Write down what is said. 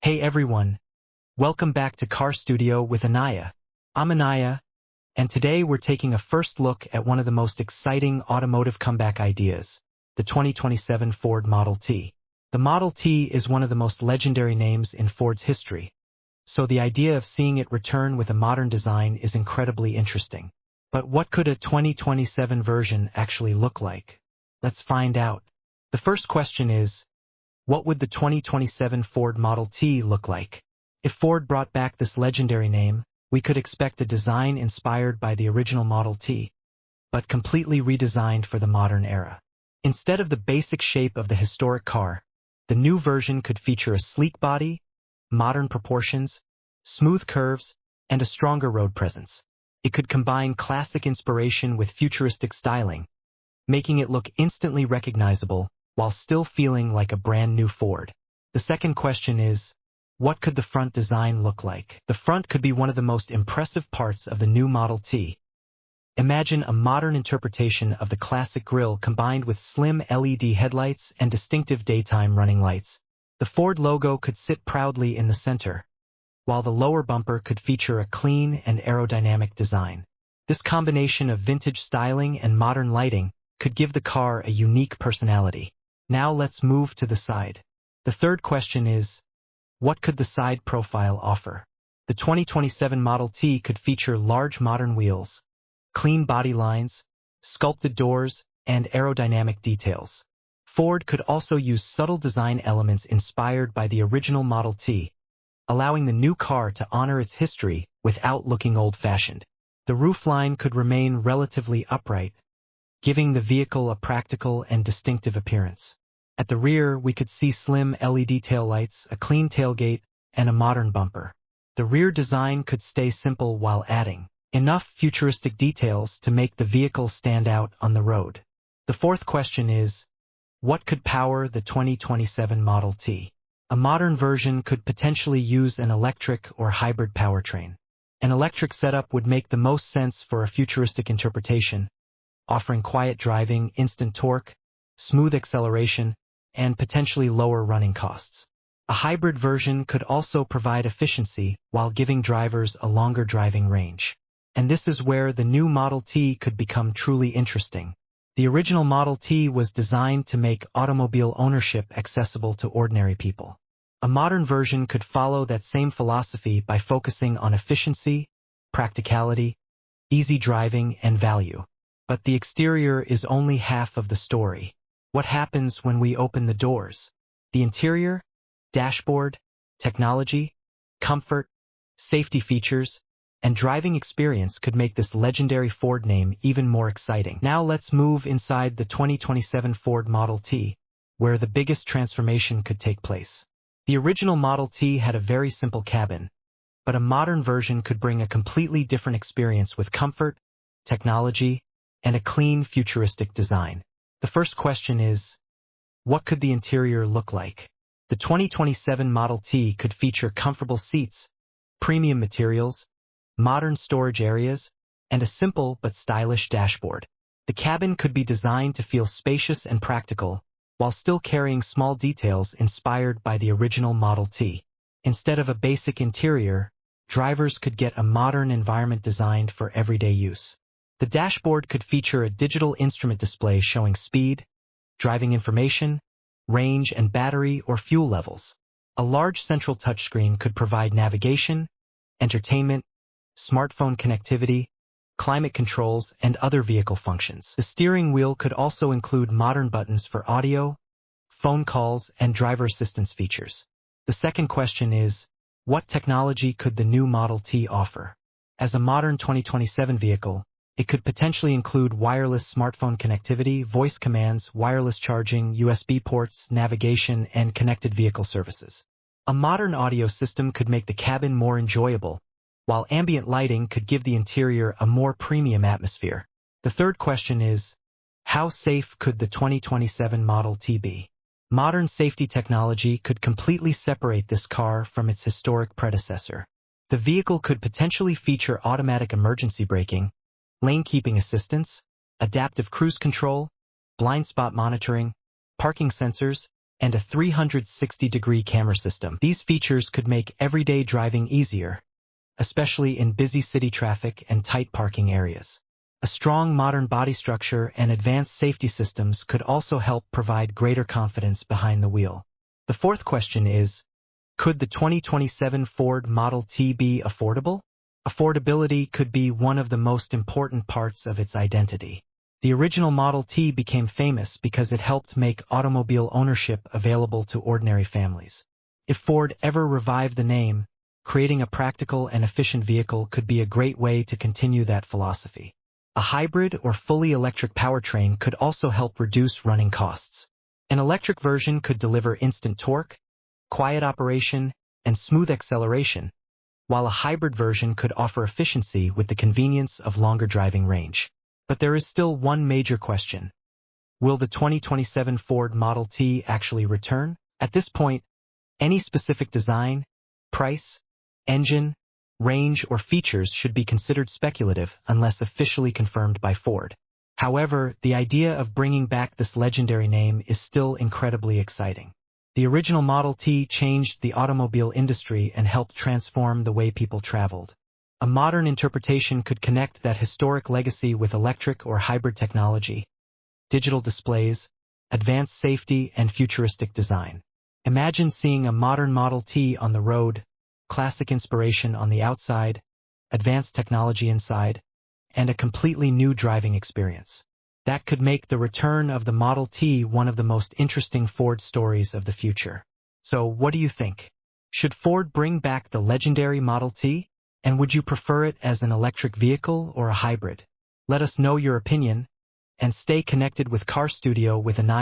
Hey everyone, welcome back to Car Studio with Anaya. I'm Anaya, and today we're taking a first look at one of the most exciting automotive comeback ideas, the 2027 Ford Model T. The Model T is one of the most legendary names in Ford's history, so the idea of seeing it return with a modern design is incredibly interesting. But what could a 2027 version actually look like? Let's find out. The first question is, what would the 2027 Ford Model T look like? If Ford brought back this legendary name, we could expect a design inspired by the original Model T, but completely redesigned for the modern era. Instead of the basic shape of the historic car, the new version could feature a sleek body, modern proportions, smooth curves, and a stronger road presence. It could combine classic inspiration with futuristic styling, making it look instantly recognizable while still feeling like a brand new Ford. The second question is, what could the front design look like? The front could be one of the most impressive parts of the new Model T. Imagine a modern interpretation of the classic grille combined with slim LED headlights and distinctive daytime running lights. The Ford logo could sit proudly in the center, while the lower bumper could feature a clean and aerodynamic design. This combination of vintage styling and modern lighting could give the car a unique personality. Now let's move to the side. The third question is, what could the side profile offer? The 2027 Model T could feature large modern wheels, clean body lines, sculpted doors, and aerodynamic details. Ford could also use subtle design elements inspired by the original Model T, allowing the new car to honor its history without looking old-fashioned. The roofline could remain relatively upright, giving the vehicle a practical and distinctive appearance. At the rear, we could see slim LED taillights, a clean tailgate, and a modern bumper. The rear design could stay simple while adding enough futuristic details to make the vehicle stand out on the road. The fourth question is, what could power the 2027 Model T? A modern version could potentially use an electric or hybrid powertrain. An electric setup would make the most sense for a futuristic interpretation, offering quiet driving, instant torque, smooth acceleration, and potentially lower running costs. A hybrid version could also provide efficiency while giving drivers a longer driving range. And this is where the new Model T could become truly interesting. The original Model T was designed to make automobile ownership accessible to ordinary people. A modern version could follow that same philosophy by focusing on efficiency, practicality, easy driving, and value. But the exterior is only half of the story. What happens when we open the doors? The interior, dashboard, technology, comfort, safety features, and driving experience could make this legendary Ford name even more exciting. Now let's move inside the 2027 Ford Model T, where the biggest transformation could take place. The original Model T had a very simple cabin, but a modern version could bring a completely different experience with comfort, technology, and a clean, futuristic design. The first question is, what could the interior look like? The 2027 Model T could feature comfortable seats, premium materials, modern storage areas, and a simple but stylish dashboard. The cabin could be designed to feel spacious and practical, while still carrying small details inspired by the original Model T. Instead of a basic interior, drivers could get a modern environment designed for everyday use. The dashboard could feature a digital instrument display showing speed, driving information, range and battery or fuel levels. A large central touchscreen could provide navigation, entertainment, smartphone connectivity, climate controls, and other vehicle functions. The steering wheel could also include modern buttons for audio, phone calls, and driver assistance features. The second question is, what technology could the new Model T offer? As a modern 2027 vehicle, it could potentially include wireless smartphone connectivity, voice commands, wireless charging, USB ports, navigation, and connected vehicle services. A modern audio system could make the cabin more enjoyable, while ambient lighting could give the interior a more premium atmosphere. The third question is, how safe could the 2027 Model T be? Modern safety technology could completely separate this car from its historic predecessor. The vehicle could potentially feature automatic emergency braking, lane keeping assistance, adaptive cruise control, blind spot monitoring, parking sensors, and a 360-degree camera system. These features could make everyday driving easier, especially in busy city traffic and tight parking areas. A strong modern body structure and advanced safety systems could also help provide greater confidence behind the wheel. The fourth question is, could the 2027 Ford Model T be affordable? Affordability could be one of the most important parts of its identity. The original Model T became famous because it helped make automobile ownership available to ordinary families. If Ford ever revived the name, creating a practical and efficient vehicle could be a great way to continue that philosophy. A hybrid or fully electric powertrain could also help reduce running costs. An electric version could deliver instant torque, quiet operation, and smooth acceleration, while a hybrid version could offer efficiency with the convenience of longer driving range. But there is still one major question. Will the 2027 Ford Model T actually return? At this point, any specific design, price, engine, range, or features should be considered speculative unless officially confirmed by Ford. However, the idea of bringing back this legendary name is still incredibly exciting. The original Model T changed the automobile industry and helped transform the way people traveled. A modern interpretation could connect that historic legacy with electric or hybrid technology, digital displays, advanced safety, and futuristic design. Imagine seeing a modern Model T on the road, classic inspiration on the outside, advanced technology inside, and a completely new driving experience. That could make the return of the Model T one of the most interesting Ford stories of the future. So, what do you think? Should Ford bring back the legendary Model T? And would you prefer it as an electric vehicle or a hybrid? Let us know your opinion, and stay connected with Car Studio with Anaya.